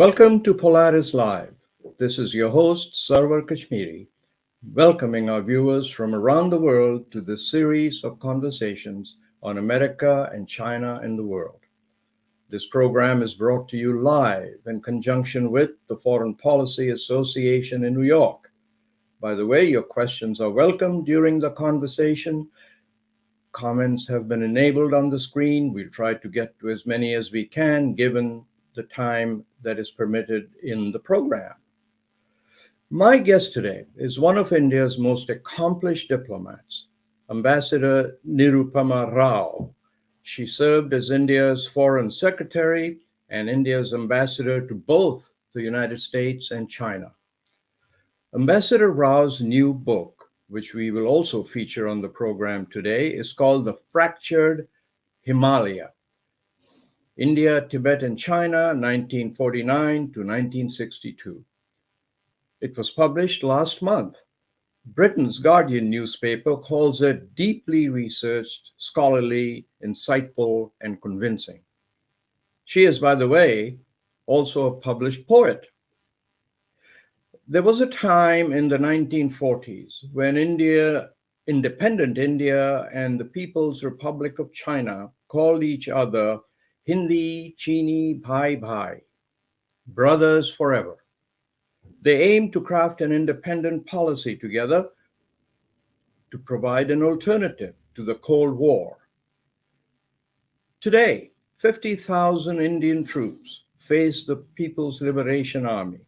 Welcome to PolarisLive. This is your host, Sarwar Kashmeri, welcoming our viewers from around the world to this series of conversations on America and China and the world. This program is brought to you live in conjunction with the Foreign Policy Association in New York. By the way, your questions are welcome during the conversation. Comments have been enabled on the screen. We'll try to get to as many as we can given the time that is permitted in the program. My guest today is one of India's most accomplished diplomats, Ambassador Nirupama Rao. She served as India's Foreign Secretary and India's ambassador to both the United States and China. Ambassador Rao's new book, which we will also feature on the program today, is called The Fractured Himalaya: India, Tibet, and China, 1949 to 1962. It was published last month. Britain's Guardian newspaper calls it deeply researched, scholarly, insightful, and convincing. She is, by the way, also a published poet. There was a time in the 1940s when independent India and the People's Republic of China called each other Hindi, Chini, Bhai, Bhai, brothers forever. They aimed to craft an independent policy together to provide an alternative to the Cold War. Today, 50,000 Indian troops face the People's Liberation Army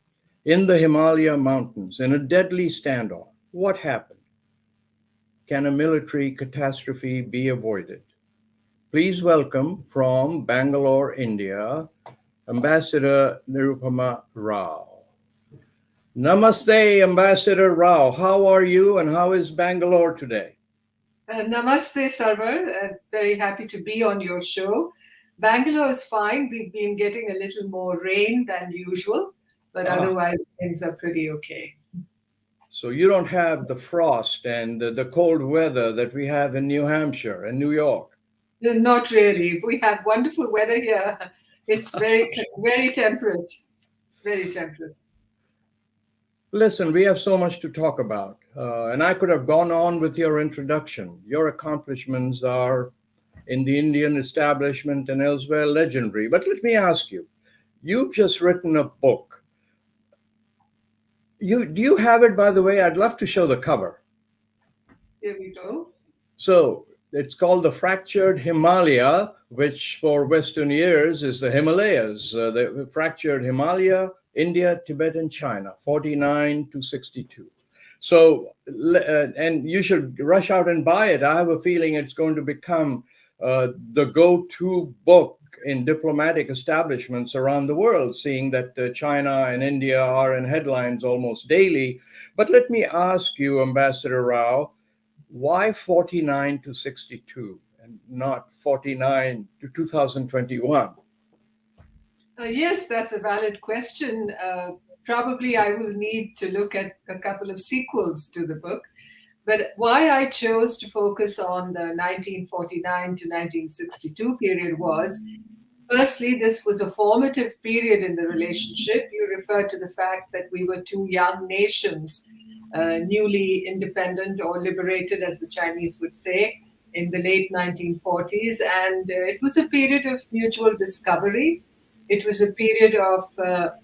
in the Himalaya mountains in a deadly standoff. What happened? Can a military catastrophe be avoided? Please welcome from Bangalore, India, Ambassador Nirupama Rao. Namaste, Ambassador Rao. How are you and how is Bangalore today? Namaste, Sarwar. Very happy to be on your show. Bangalore is fine. We've been getting a little more rain than usual, but otherwise things are pretty okay. So you don't have the frost and the cold weather that we have in New Hampshire and New York? Not really. We have wonderful weather here. It's very, very temperate. Very temperate. Listen, we have so much to talk about, and I could have gone on with your introduction. Your accomplishments are in the Indian establishment and elsewhere legendary. But let me ask you, you've just written a book. Do you have it, by the way? I'd love to show the cover. Here we go. So it's called The Fractured Himalaya, which for Western ears is the Himalayas. The Fractured Himalaya, India, Tibet, and China, 49 to 62. So, and you should rush out and buy it. I have a feeling it's going to become the go-to book in diplomatic establishments around the world, seeing that China and India are in headlines almost daily. But let me ask you, Ambassador Rao, why 49 to 62 and not 49 to 2021? Yes, that's a valid question. Probably I will need to look at a couple of sequels to the book. But why I chose to focus on the 1949 to 1962 period was, firstly, this was a formative period in the relationship. You referred to the fact that we were two young nations, newly independent or liberated, as the Chinese would say, in the late 1940s. And it was a period of mutual discovery. It was a period of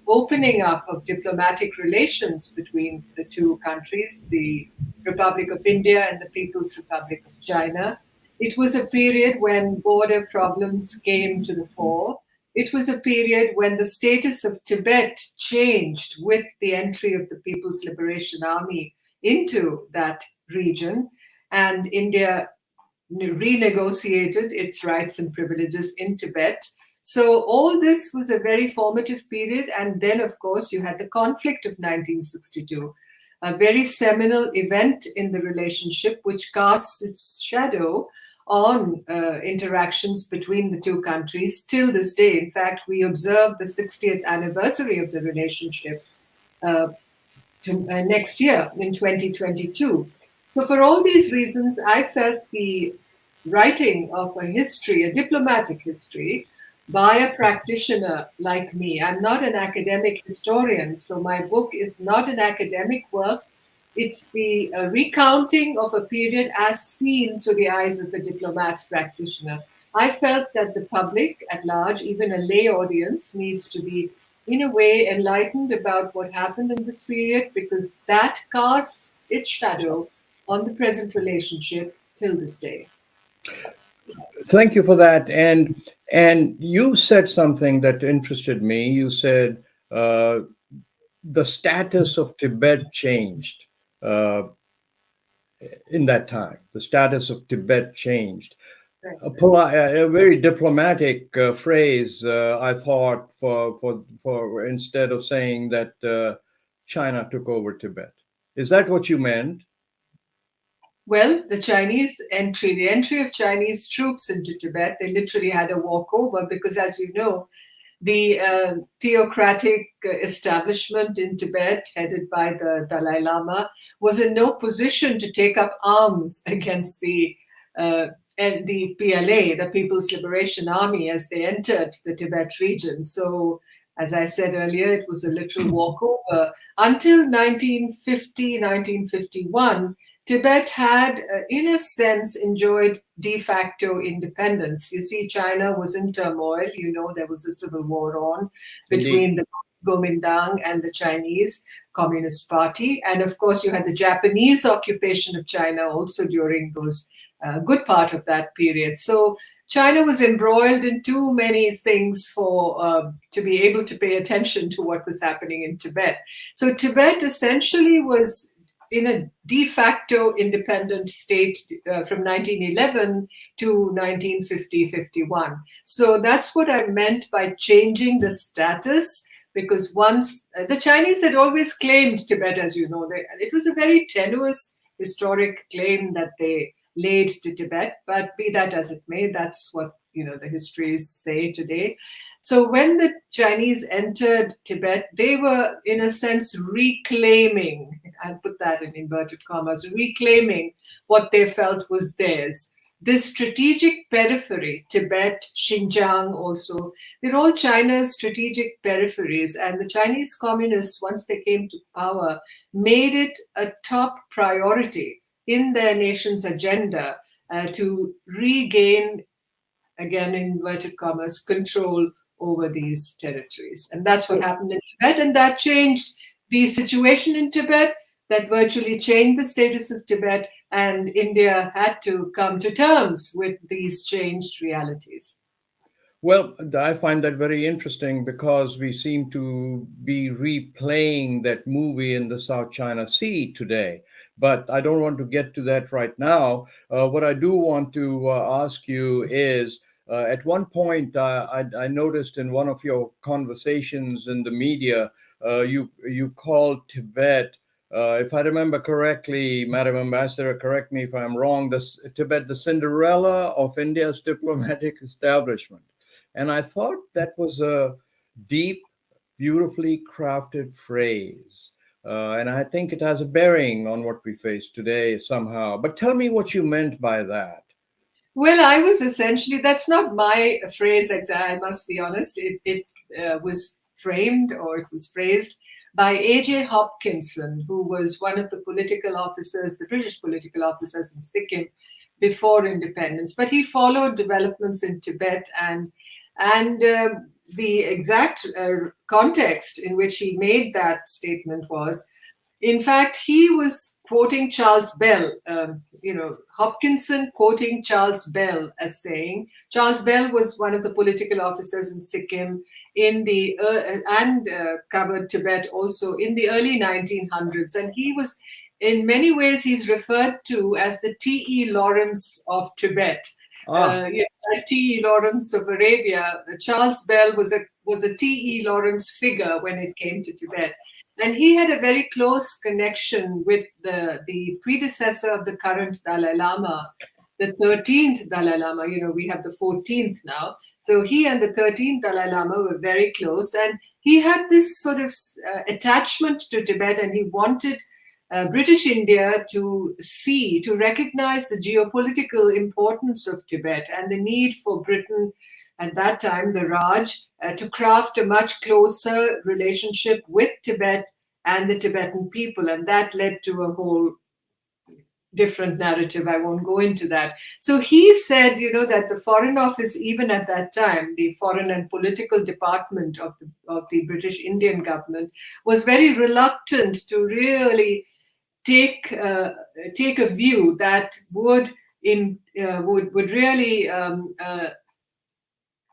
opening up of diplomatic relations between the two countries, the Republic of India and the People's Republic of China. It was a period when border problems came to the fore. It was a period when the status of Tibet changed with the entry of the People's Liberation Army into that region, and India renegotiated its rights and privileges in Tibet. So all this was a very formative period. And then, of course, you had the conflict of 1962, a very seminal event in the relationship, which casts its shadow on interactions between the two countries till this day. In fact, we observe the 60th anniversary of the relationship next year in 2022. So for all these reasons, I felt the writing of a history, a diplomatic history, by a practitioner like me. I'm not an academic historian, so my book is not an academic work. It's the recounting of a period as seen through the eyes of a diplomat practitioner. I felt that the public at large, even a lay audience, needs to be, in a way, enlightened about what happened in this period because that casts its shadow on the present relationship till this day. Thank you for that. And you said something that interested me. You said the status of Tibet changed uh, in that time. The status of Tibet changed. Right. A very diplomatic phrase, I thought, for instead of saying that China took over Tibet. Is that what you meant? Well, the entry of Chinese troops into Tibet, they literally had a walkover because, as you know, the theocratic establishment in Tibet, headed by the Dalai Lama, was in no position to take up arms against uh, the PLA, the People's Liberation Army, as they entered the Tibet region. So, as I said earlier, it was a literal walkover. Until 1950, 1951, Tibet had, in a sense, enjoyed de facto independence. You see, China was in turmoil. You know, there was a civil war on Indeed. between the Kuomintang and the Chinese Communist Party. And of course, you had the Japanese occupation of China also during those good part of that period. So China was embroiled in too many things for to be able to pay attention to what was happening in Tibet. So Tibet essentially was in a de facto independent state from 1911 to 1950-51. So that's what I meant by changing the status, because once the Chinese had always claimed Tibet, as you know, it was a very tenuous historic claim that they laid to Tibet, but be that as it may, that's what the histories say today. So when the Chinese entered Tibet, they were in a sense reclaiming, I put that in inverted commas, reclaiming what they felt was theirs. This strategic periphery, Tibet, Xinjiang also, they're all China's strategic peripheries. And the Chinese communists, once they came to power, made it a top priority in their nation's agenda to regain, again in inverted commas, control over these territories. And that's what happened in Tibet. And that changed the situation in Tibet, that virtually changed the status of Tibet. And India had to come to terms with these changed realities. Well, I find that very interesting because we seem to be replaying that movie in the South China Sea today. But I don't want to get to that right now. What I do want to ask you is at one point, I noticed in one of your conversations in the media, you called Tibet. If I remember correctly, Madam Ambassador, correct me if I'm wrong, Tibet, the Cinderella of India's diplomatic establishment. And I thought that was a deep, beautifully crafted phrase. And I think it has a bearing on what we face today somehow. But tell me what you meant by that. Well, I was essentially, that's not my phrase, I must be honest. It was framed, or it was phrased by A.J. Hopkinson, who was one of the political officers, the British political officers in Sikkim before independence. But he followed developments in Tibet, and the exact context in which he made that statement was, in fact, he was quoting Charles Bell, Hopkinson quoting Charles Bell as saying, Charles Bell was one of the political officers in Sikkim and covered Tibet also in the early 1900s. And he was, in many ways, he's referred to as the T.E. Lawrence of Tibet. T.E. Lawrence of Arabia. Charles Bell was a T.E. Lawrence figure when it came to Tibet. And he had a very close connection with the predecessor of the current Dalai Lama, the 13th Dalai Lama. We have the 14th now. So he and the 13th Dalai Lama were very close. And he had this sort of attachment to Tibet, and he wanted British India to recognize the geopolitical importance of Tibet and the need for Britain at that time, the Raj, to craft a much closer relationship with Tibet and the Tibetan people. And that led to a whole different narrative. I won't go into that. So he said, that the Foreign Office, even at that time, the Foreign and Political Department of the British Indian government, was very reluctant to really take a view that would really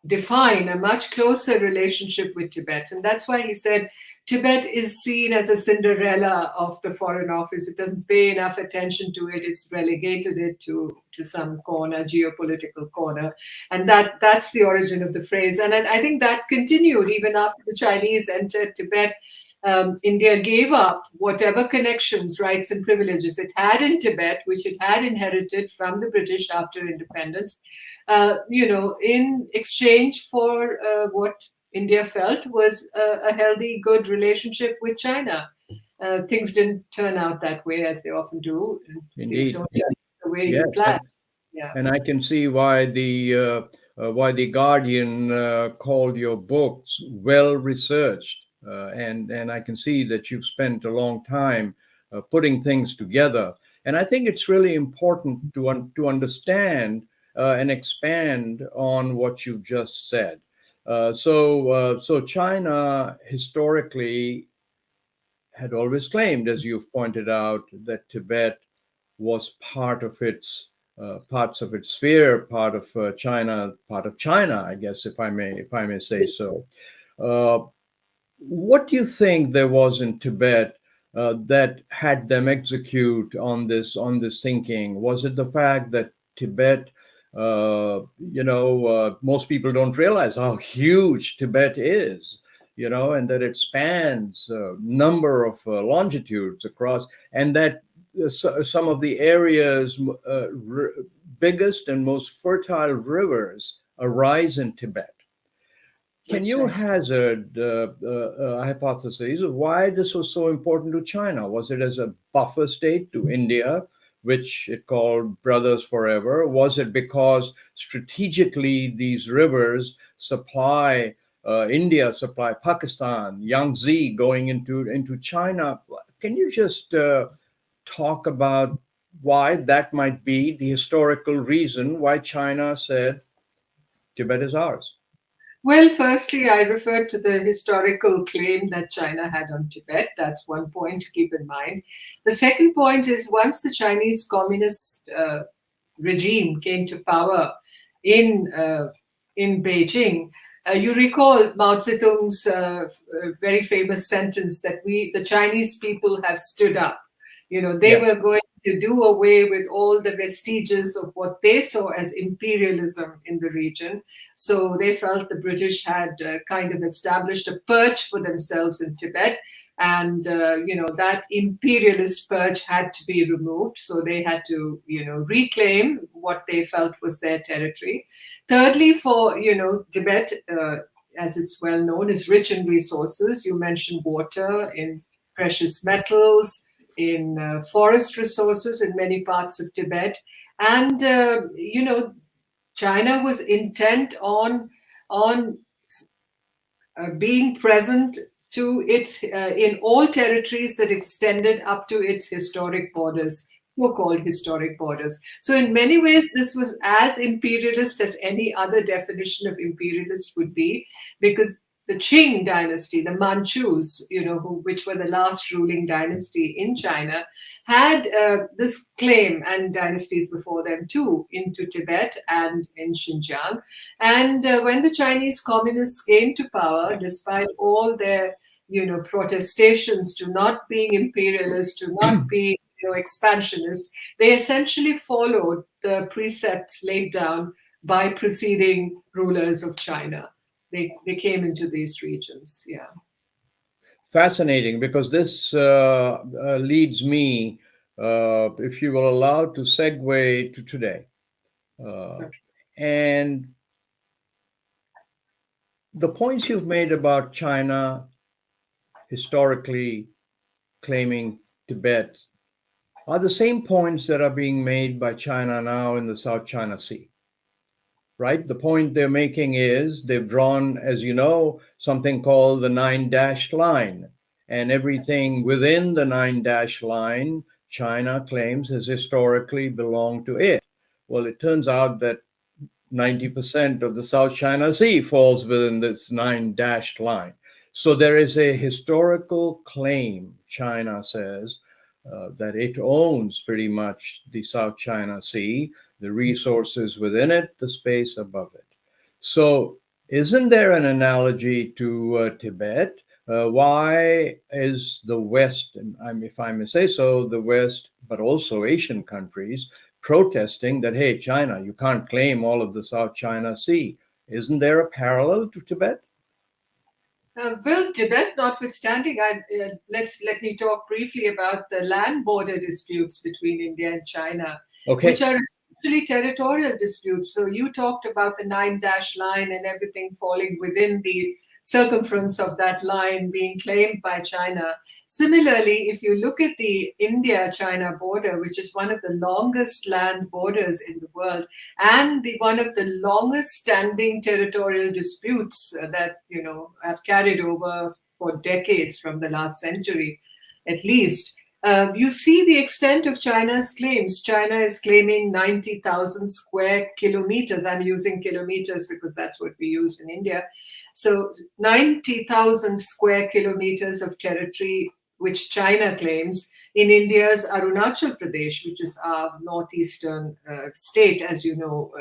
define a much closer relationship with Tibet. And that's why he said Tibet is seen as a Cinderella of the Foreign Office. It doesn't pay enough attention to it. It's relegated it to some corner, geopolitical corner. And that's the origin of the phrase. And I think that continued even after the Chinese entered Tibet. India gave up whatever connections, rights, and privileges it had in Tibet, which it had inherited from the British after independence, in exchange for what India felt was a healthy, good relationship with China. Things didn't turn out that way, as they often do. Indeed. Things don't turn out the way Yes. you plan. Yeah. And I can see why the Guardian called your books well researched, and I can see that you've spent a long time putting things together. And I think it's really important to understand and expand on what you've just said. So China historically had always claimed, as you've pointed out, that Tibet was part of its parts of its sphere, part of China, I guess, if I may say so. What do you think there was in Tibet that had them execute on this thinking? Was it the fact that Tibet, most people don't realize how huge Tibet is, and that it spans a number of longitudes across, and that some of the area's biggest and most fertile rivers arise in Tibet. Can you hazard a hypothesis of why this was so important to China? Was it as a buffer state to India, which it called brothers forever? Was it because strategically these rivers supply India, supply Pakistan, Yangtze going into China? Can you just talk about why that might be the historical reason why China said Tibet is ours? Well, firstly, I referred to the historical claim that China had on Tibet. That's one point to keep in mind. The second point is once the Chinese Communist regime came to power in Beijing, you recall Mao Zedong's very famous sentence that the Chinese people have stood up. They were going to do away with all the vestiges of what they saw as imperialism in the region. So they felt the British had kind of established a perch for themselves in Tibet. And, that imperialist perch had to be removed. So they had to, reclaim what they felt was their territory. Thirdly, for, Tibet, as it's well known, is rich in resources. You mentioned water, in precious metals, in forest resources in many parts of Tibet. And, China was intent on being present to its in all territories that extended up to its historic borders, so-called historic borders. So in many ways, this was as imperialist as any other definition of imperialist would be, because the Qing dynasty, the Manchus, which were the last ruling dynasty in China, had this claim, and dynasties before them too, into Tibet and in Xinjiang. And when the Chinese communists came to power, despite all their, protestations to not being imperialist, to not be, expansionist, they essentially followed the precepts laid down by preceding rulers of China. They came into these regions. Yeah. Fascinating, because this leads me, if you will allow, to segue to today. Okay. And the points you've made about China historically claiming Tibet are the same points that are being made by China now in the South China Sea. right? The point they're making is they've drawn, as you know, something called the nine dash line. And everything within the nine dash line, China claims has historically belonged to it. Well, it turns out that 90% of the South China Sea falls within this nine dashed line. So there is a historical claim, China says, that it owns pretty much the South China Sea, the resources within it, the space above it. So, isn't there an analogy to Tibet? Why is the West, and if I may say so, the West, but also Asian countries, protesting that, hey, China, you can't claim all of the South China Sea? Isn't there a parallel to Tibet? Well, Tibet notwithstanding, let me talk briefly about the land border disputes between India and China, which Okay. are essentially territorial disputes. So you talked about the nine dash line and everything falling within the circumference of that line being claimed by China. Similarly, if you look at the India-China border, which is one of the longest land borders in the world, and one of the longest standing territorial disputes that have carried over for decades from the last century at least. You see the extent of China's claims. China is claiming 90,000 square kilometers. I'm using kilometers because that's what we use in India. So 90,000 square kilometers of territory which China claims in India's Arunachal Pradesh, which is our northeastern state, as you know,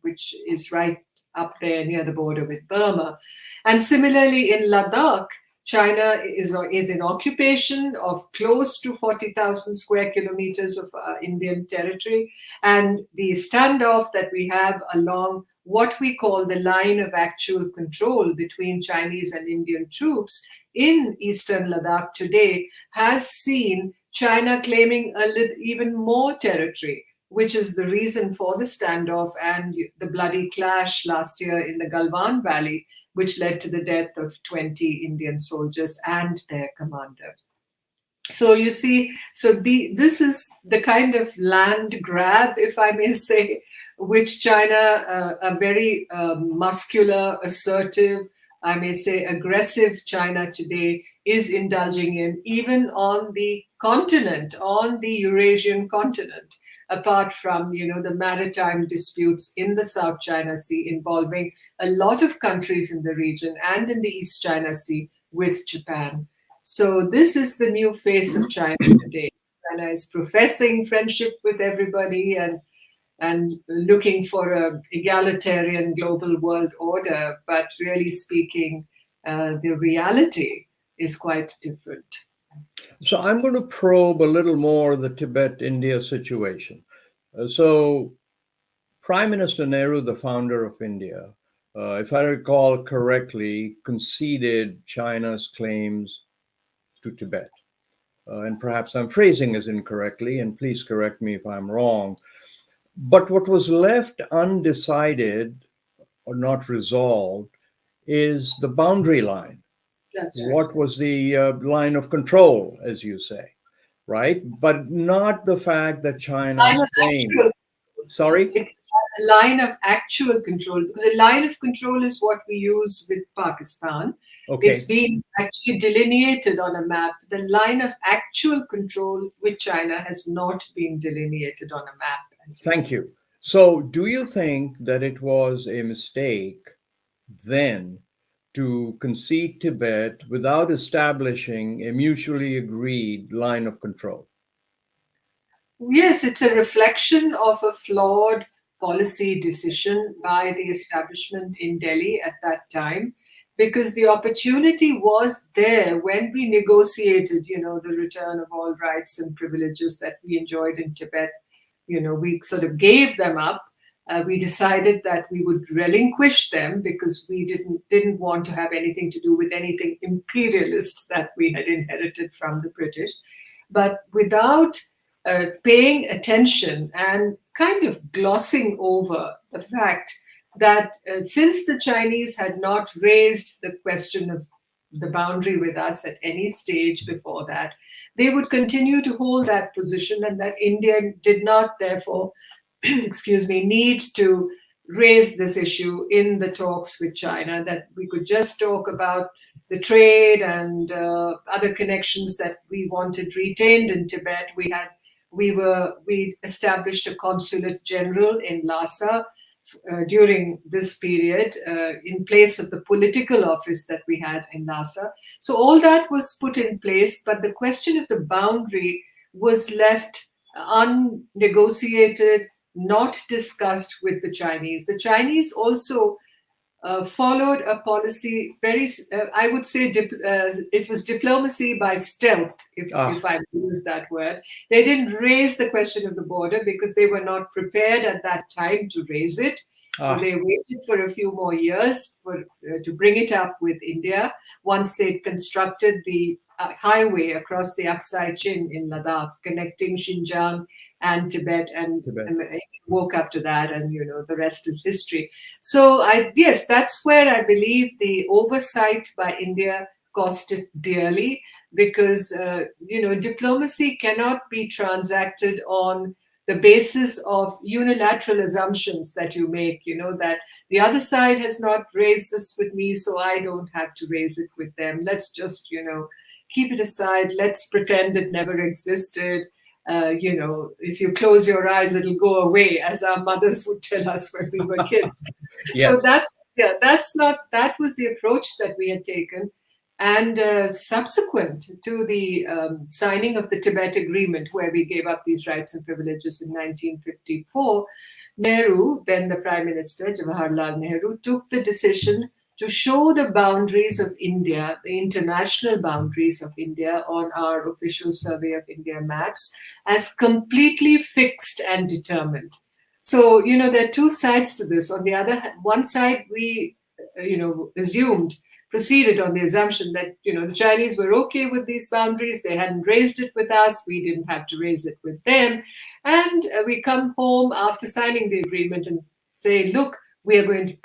which is right up there near the border with Burma. And similarly in Ladakh, China is in occupation of close to 40,000 square kilometers of Indian territory. And the standoff that we have along what we call the line of actual control between Chinese and Indian troops in eastern Ladakh today has seen China claiming even more territory, which is the reason for the standoff and the bloody clash last year in the Galwan Valley, which led to the death of 20 Indian soldiers and their commander. So you see, this is the kind of land grab, if I may say, which China, a very muscular, assertive, I may say aggressive China today is indulging in, even on the continent, on the Eurasian continent, apart from, the maritime disputes in the South China Sea involving a lot of countries in the region and in the East China Sea with Japan. So this is the new face of China today. China is professing friendship with everybody and looking for an egalitarian global world order, but really speaking, the reality is quite different. So I'm going to probe a little more the Tibet India situation. So, Prime Minister Nehru, the founder of India, if I recall correctly, conceded China's claims to Tibet. And perhaps I'm phrasing this incorrectly, and please correct me if I'm wrong. But what was left undecided or not resolved is the boundary line. That's right. What was the line of control, as you say, right? But not the fact that China's claim. Sorry? It's a line of actual control, because a line of control is what we use with Pakistan. Okay. It's been actually delineated on a map. The line of actual control with China has not been delineated on a map. Thank you. So, do you think that it was a mistake then to concede Tibet without establishing a mutually agreed line of control? Yes, it's a reflection of a flawed policy decision by the establishment in Delhi at that time, because the opportunity was there when we negotiated, the return of all rights and privileges that we enjoyed in Tibet. We sort of gave them up. We decided that we would relinquish them because we didn't want to have anything to do with anything imperialist that we had inherited from the British. But without paying attention and kind of glossing over the fact that since the Chinese had not raised the question of the boundary with us at any stage before that, they would continue to hold that position, and that India did not therefore, need to raise this issue in the talks with China, that we could just talk about the trade and other connections that we wanted retained in Tibet. We established a consulate general in Lhasa during this period in place of the political office that we had in Lhasa. So all that was put in place, but the question of the boundary was left unnegotiated, not discussed with the Chinese. The Chinese also followed a policy I would say, it was diplomacy by stealth, if I use that word. They didn't raise the question of the border because they were not prepared at that time to raise it. So they waited for a few more years to bring it up with India once they'd constructed the highway across the Aksai Chin in Ladakh, connecting Xinjiang and Tibet, and woke up to that, and the rest is history. So yes, that's where I believe the oversight by India cost it dearly, because diplomacy cannot be transacted on the basis of unilateral assumptions that you make, that the other side has not raised this with me, so I don't have to raise it with them. Let's just, keep it aside. Let's pretend it never existed. If you close your eyes, it'll go away, as our mothers would tell us when we were kids. Yes. So that was the approach that we had taken. And subsequent to the signing of the Tibet Agreement, where we gave up these rights and privileges in 1954, Nehru, then the Prime Minister, Jawaharlal Nehru, took the decision to show the boundaries of India, the international boundaries of India, on our official Survey of India maps as completely fixed and determined. So, there are two sides to this. On the other hand, one side, we, proceeded on the assumption that, the Chinese were okay with these boundaries. They hadn't raised it with us. We didn't have to raise it with them. And we come home after signing the agreement and say, look, we are going to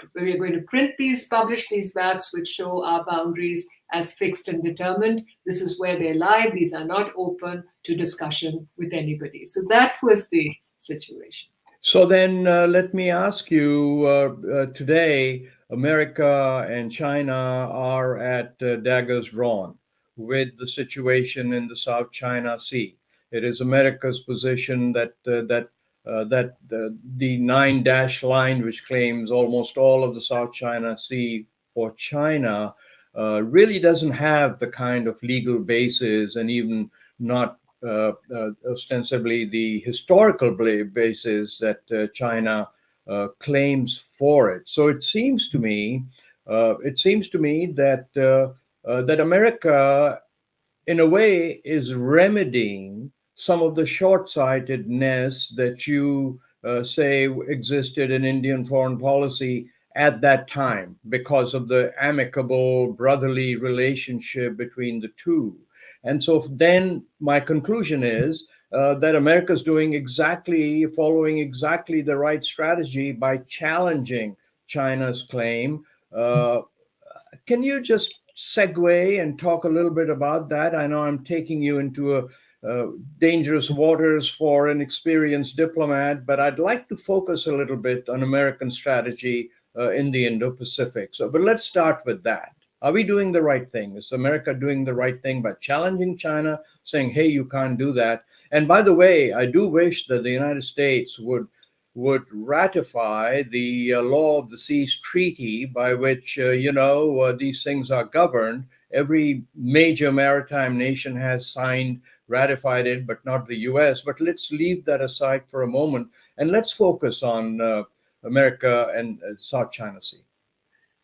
publish these maps which show our boundaries as fixed and determined. This is where they lie. These are not open to discussion with anybody. So that was the situation. So then let me ask you, today, America and China are at daggers drawn with the situation in the South China Sea. It is America's position that the 9-dash line, which claims almost all of the South China Sea for China, really doesn't have the kind of legal basis, and even not ostensibly the historical basis that China claims for it. So it seems to me that that America, in a way, is remedying some of the short-sightedness that you say existed in Indian foreign policy at that time, because of the amicable, brotherly relationship between the two. And so then my conclusion is that America is following exactly the right strategy by challenging China's claim. Can you just segue and talk a little bit about that? I know I'm taking you into dangerous waters for an experienced diplomat, but I'd like to focus a little bit on American strategy in the Indo-Pacific. But let's start with that. Are we doing the right thing? Is America doing the right thing by challenging China, saying, hey, you can't do that? And by the way, I do wish that the United States would ratify the Law of the Seas Treaty, by which, these things are governed. Every major maritime nation has signed, ratified it, but not the US. But let's leave that aside for a moment, and let's focus on America and South China Sea.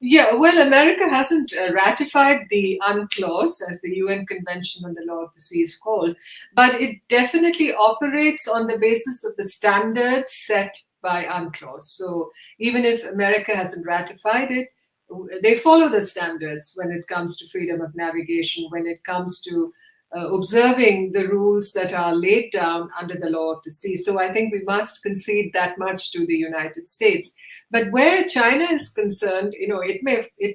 Yeah, well, America hasn't ratified the UNCLOS, as the UN Convention on the Law of the Sea is called, but it definitely operates on the basis of the standards set by UNCLOS. So even if America hasn't ratified it, they follow the standards when it comes to freedom of navigation, when it comes to observing the rules that are laid down under the law of the sea. So I think we must concede that much to the United States. But where China is concerned, it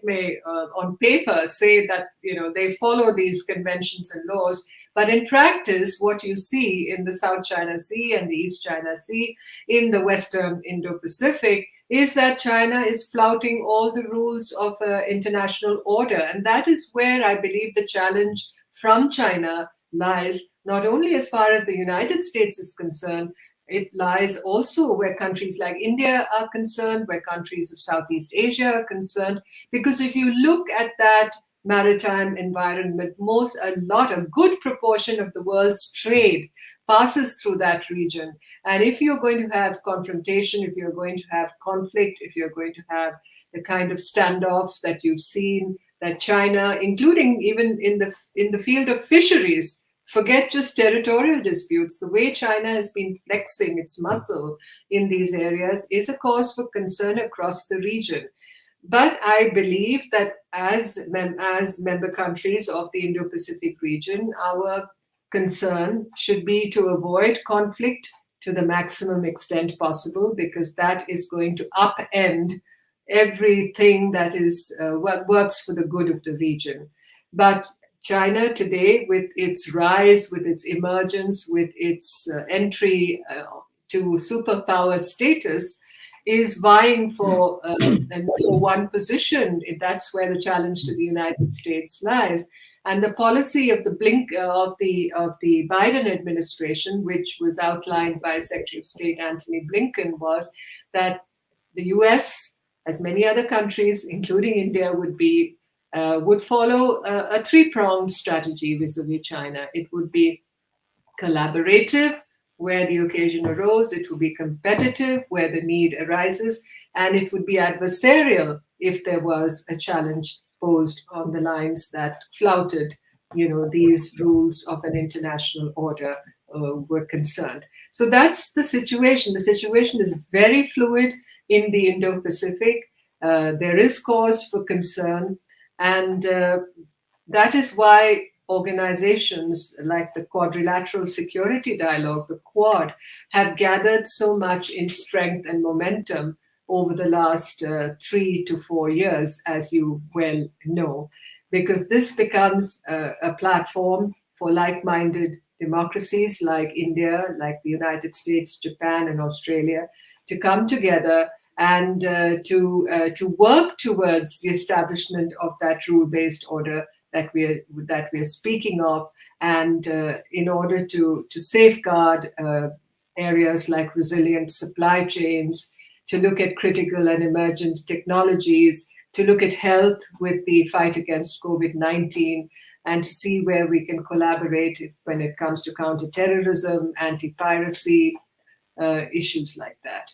may on paper say that, they follow these conventions and laws, but in practice, what you see in the South China Sea and the East China Sea, in the Western Indo-Pacific, is that China is flouting all the rules of international order. And that is where I believe the challenge from China lies, not only as far as the United States is concerned, it lies also where countries like India are concerned, where countries of Southeast Asia are concerned. Because if you look at that maritime environment, a good proportion of the world's trade passes through that region. And if you're going to have confrontation, if you're going to have conflict, if you're going to have the kind of standoff that you've seen that China, including even in the field of fisheries, forget just territorial disputes, the way China has been flexing its muscle in these areas is a cause for concern across the region. But I believe that as member countries of the Indo-Pacific region, our concern should be to avoid conflict to the maximum extent possible, because that is going to upend everything that is what works for the good of the region. But China today, with its rise, with its emergence, with its entry to superpower status, is vying for a number one position. That's where the challenge to the United States lies. And the policy of the Biden administration, which was outlined by Secretary of State Antony Blinken, was that the U.S., as many other countries, including India, would follow a three-pronged strategy vis-a-vis China. It would be collaborative, where the occasion arose. It would be competitive, where the need arises. And it would be adversarial if there was a challenge posed on the lines that flouted, these rules of an international order were concerned. So that's the situation. The situation is very fluid in the Indo-Pacific. There is cause for concern. And that is why organizations like the Quadrilateral Security Dialogue, the Quad, have gathered so much in strength and momentum over the last 3 to 4 years, as you well know, because this becomes a platform for like-minded democracies like India, like the United States, Japan, and Australia to come together and to work towards the establishment of that rule-based order that we're speaking of, and in order to safeguard areas like resilient supply chains, to look at critical and emergent technologies, to look at health with the fight against COVID-19, and to see where we can collaborate when it comes to counterterrorism, anti-piracy, issues like that.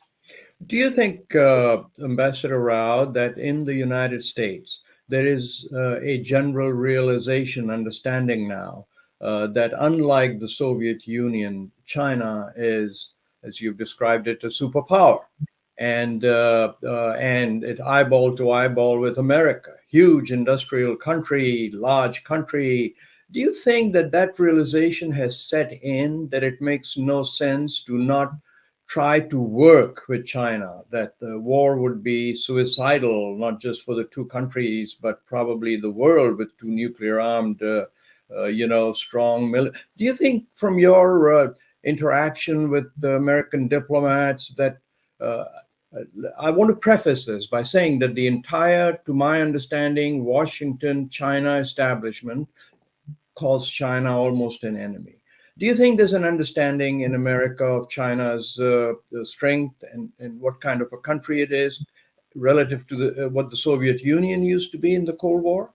Do you think, Ambassador Rao, that in the United States, there is a general realization, understanding now, that unlike the Soviet Union, China is, as you've described it, a superpower, and it eyeball to eyeball with America, huge industrial country, large country. Do you think that realization has set in, that it makes no sense to not try to work with China, that the war would be suicidal, not just for the two countries, but probably the world with two nuclear armed, strong military? Do you think from your interaction with the American diplomats that, I want to preface this by saying that the entire, to my understanding, Washington-China establishment calls China almost an enemy. Do you think there's an understanding in America of China's strength and what kind of a country it is relative to what the Soviet Union used to be in the Cold War?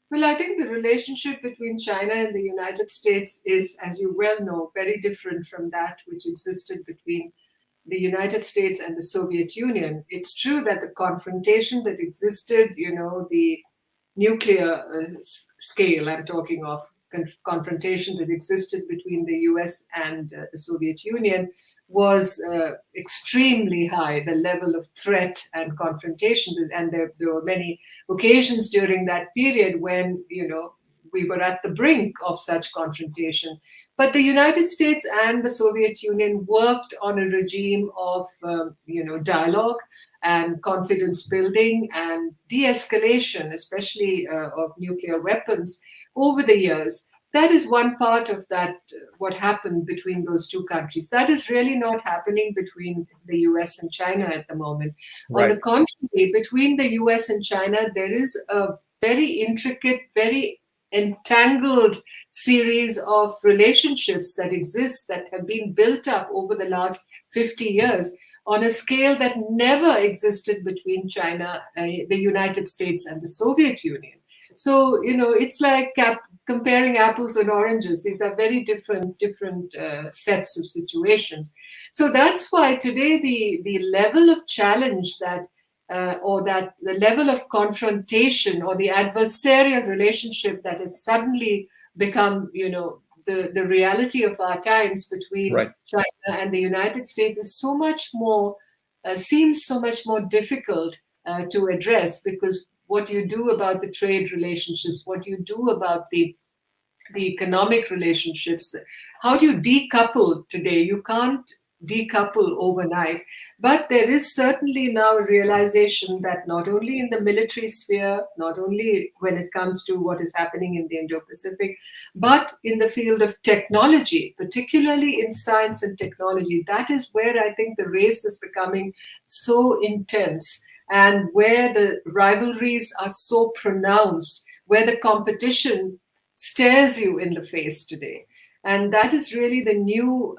Well, I think the relationship between China and the United States is, as you well know, very different from that which existed between the United States and the Soviet Union. It's true that the confrontation that existed, the nuclear scale, I'm talking of, confrontation that existed between the US and the Soviet Union was extremely high, the level of threat and confrontation. And there were many occasions during that period when, we were at the brink of such confrontation. But the United States and the Soviet Union worked on a regime of, dialogue and confidence building and de-escalation, especially of nuclear weapons, over the years. that is one part of that, what happened between those two countries. That is really not happening between the US and China at the moment. On Right. the contrary, between the US and China, there is a very intricate, very entangled series of relationships that exist, that have been built up over the last 50 years on a scale that never existed between China, the United States, and the Soviet Union. So, it's like comparing apples and oranges. These are very different sets of situations. So that's why today the level of challenge that or that the level of confrontation or the adversarial relationship that has suddenly become, the reality of our times between Right. China and the United States is so much more, seems so much more difficult to address, because what you do about the trade relationships, what you do about the economic relationships, how do you decouple today? You can't decouple overnight. But there is certainly now a realization that not only in the military sphere, not only when it comes to what is happening in the Indo-Pacific, but in the field of technology, particularly in science and technology, that is where I think the race is becoming so intense, and where the rivalries are so pronounced, where the competition stares you in the face today. And that is really the new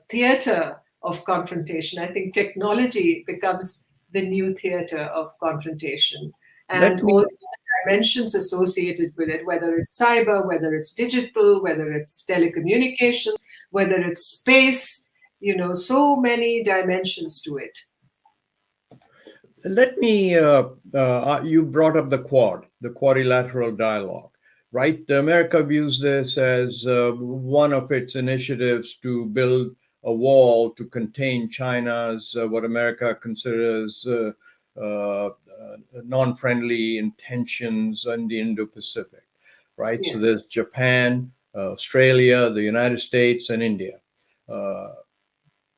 theater of confrontation. I think technology becomes the new theater of confrontation. And Let all me the dimensions associated with it, whether it's cyber, whether it's digital, whether it's telecommunications, whether it's space, so many dimensions to it. let me you brought up the quadrilateral dialogue, right? America views this as one of its initiatives to build a wall to contain China's what America considers non-friendly intentions in the Indo-Pacific, right? Yeah. So there's Japan, Australia, the United States, and India. Uh,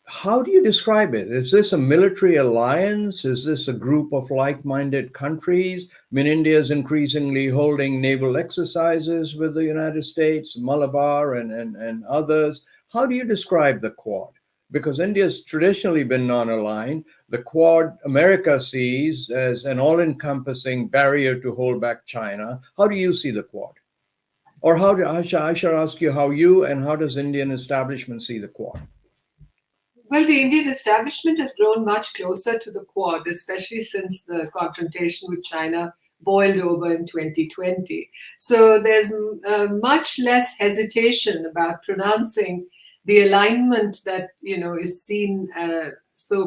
how do you describe it? Is this a military alliance? Is this a group of like-minded countries? I mean, India is increasingly holding naval exercises with the United States, Malabar, and others. How do you describe the Quad? Because India's traditionally been non-aligned. The Quad, America sees as an all-encompassing barrier to hold back China. How do you see the Quad? Or I should ask you how you and how does Indian establishment see the Quad? Well, the Indian establishment has grown much closer to the Quad, especially since the confrontation with China boiled over in 2020. So there's much less hesitation about pronouncing the alignment that is seen so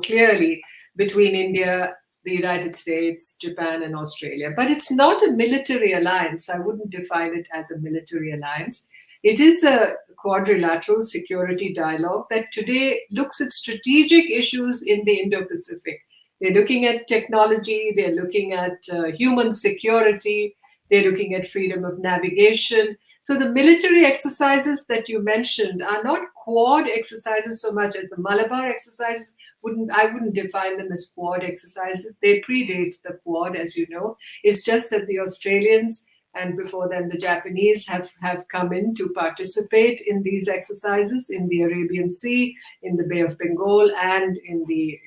clearly between India, the United States, Japan, and Australia. But it's not a military alliance. I wouldn't define it as a military alliance. It is a quadrilateral security dialogue that today looks at strategic issues in the Indo-Pacific. They're looking at technology, they're looking at human security, they're looking at freedom of navigation. So the military exercises that you mentioned are not Quad exercises so much as the Malabar exercises. I wouldn't define them as Quad exercises. They predate the Quad, as you know. It's just that the Australians and before then the Japanese have come in to participate in these exercises in the Arabian Sea, in the Bay of Bengal, and in the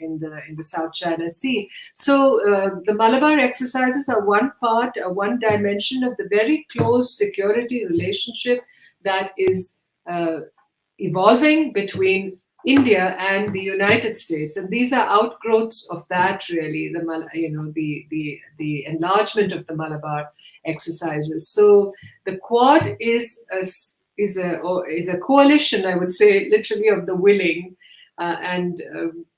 South China Sea. So the Malabar exercises are one dimension of the very close security relationship that is evolving between India and the United States, and these are outgrowths of that. Really, the enlargement of the Malabar exercises. So the Quad is a coalition, I would say, literally of the willing, and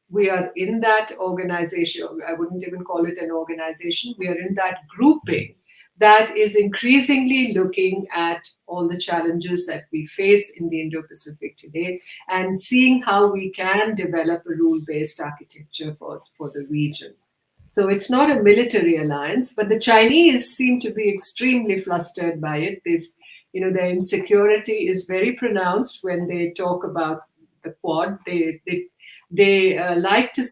we are in that organization. I wouldn't even call it an organization. We are in that grouping that is increasingly looking at all the challenges that we face in the Indo-Pacific today and seeing how we can develop a rule-based architecture for the region. So it's not a military alliance, but the Chinese seem to be extremely flustered by it. Their insecurity is very pronounced when they talk about the Quad. They like to,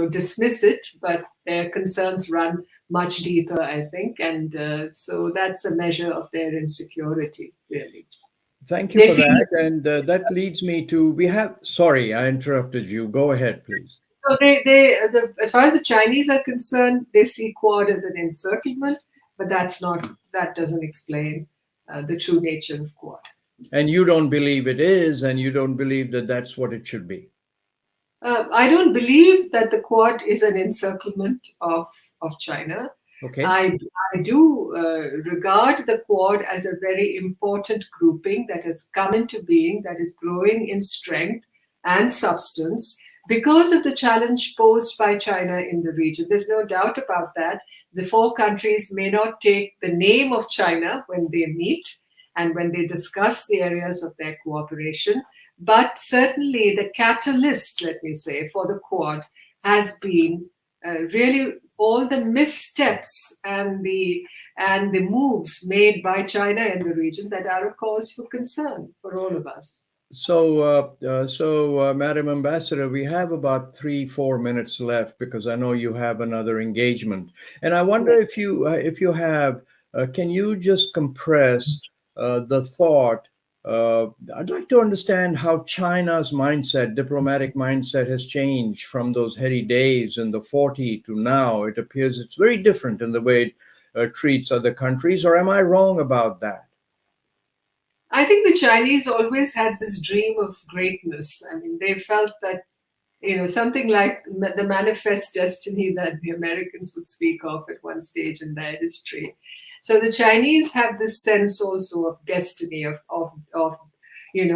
dismiss it, but their concerns run much deeper, I think, and so that's a measure of their insecurity, really. Thank you They for feel that. And that leads me to, sorry, I interrupted you. Go ahead, please. so as far as the Chinese are concerned, they see Quad as an encirclement, but that doesn't explain the true nature of Quad. And you don't believe it is, and you don't believe that that's what it should be. I don't believe that the Quad is an encirclement of China. Okay. I do regard the Quad as a very important grouping that has come into being, that is growing in strength and substance because of the challenge posed by China in the region. There's no doubt about that. The four countries may not take the name of China when they meet and when they discuss the areas of their cooperation, but certainly the catalyst, let me say, for the Quad has been really all the missteps and the moves made by China in the region that are a cause for concern for all of us. So, Madam Ambassador, we have about 3-4 minutes left because I know you have another engagement, and I wonder if you have, can you just compress the thought? I'd like to understand how China's mindset, diplomatic mindset, has changed from those heady days in the 40s to now. It appears it's very different in the way it treats other countries, or am I wrong about that? I think the Chinese always had this dream of greatness. I mean, they felt that, something like the manifest destiny that the Americans would speak of at one stage in their history. So the Chinese have this sense also of destiny, of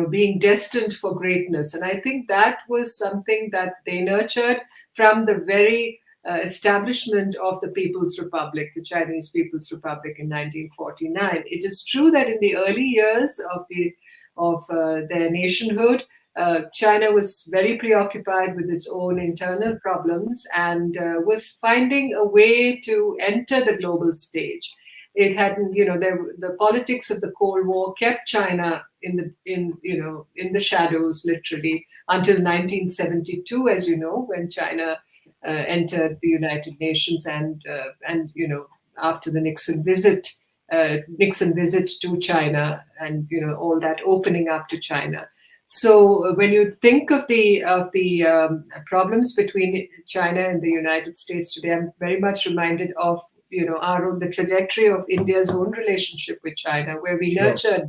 being destined for greatness. And I think that was something that they nurtured from the very establishment of the People's Republic, the Chinese People's Republic in 1949. It is true that in the early years of their nationhood, China was very preoccupied with its own internal problems and was finding a way to enter the global stage. It hadn't, the politics of the Cold War kept China in the shadows, literally, until 1972, as you know, when China entered the United Nations and after the Nixon visit to China and all that opening up to China. So when you think of the problems between China and the United States today, I'm very much reminded of the trajectory of India's own relationship with China, where we nurtured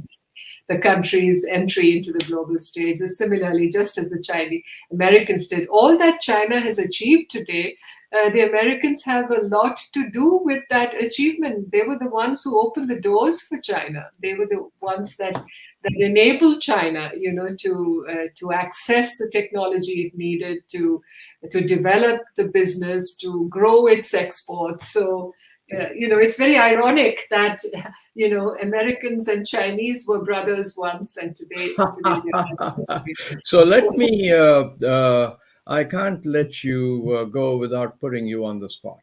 the country's entry into the global stage. Similarly, just as the Chinese Americans did, all that China has achieved today, the Americans have a lot to do with that achievement. They were the ones who opened the doors for China. They were the ones that enabled China, to access the technology it needed to develop the business, to grow its exports. So, it's very ironic that Americans and Chinese were brothers once, and today So let me. I can't let you go without putting you on the spot.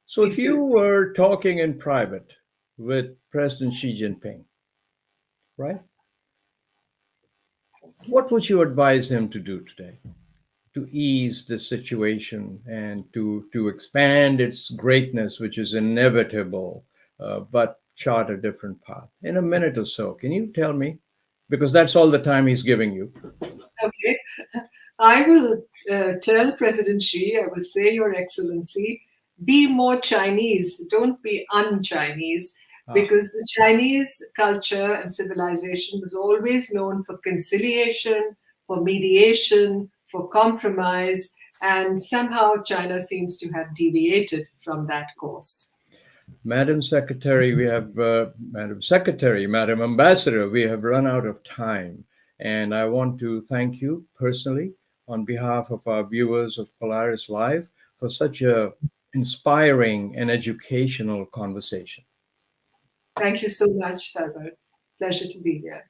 So if you were talking in private with President Xi Jinping, right? What would you advise him to do today to ease the situation and to expand its greatness, which is inevitable, but chart a different path? In a minute or so, can you tell me? Because that's all the time he's giving you. Okay. I will tell President Xi, I will say, Your Excellency, be more Chinese, don't be un-Chinese, because the Chinese culture and civilization was always known for conciliation, for mediation, for compromise, and somehow China seems to have deviated from that course. Madam Secretary, Madam Ambassador, we have run out of time. And I want to thank you personally on behalf of our viewers of PolarisLive for such a inspiring and educational conversation. Thank you so much, Sarwar. Pleasure to be here.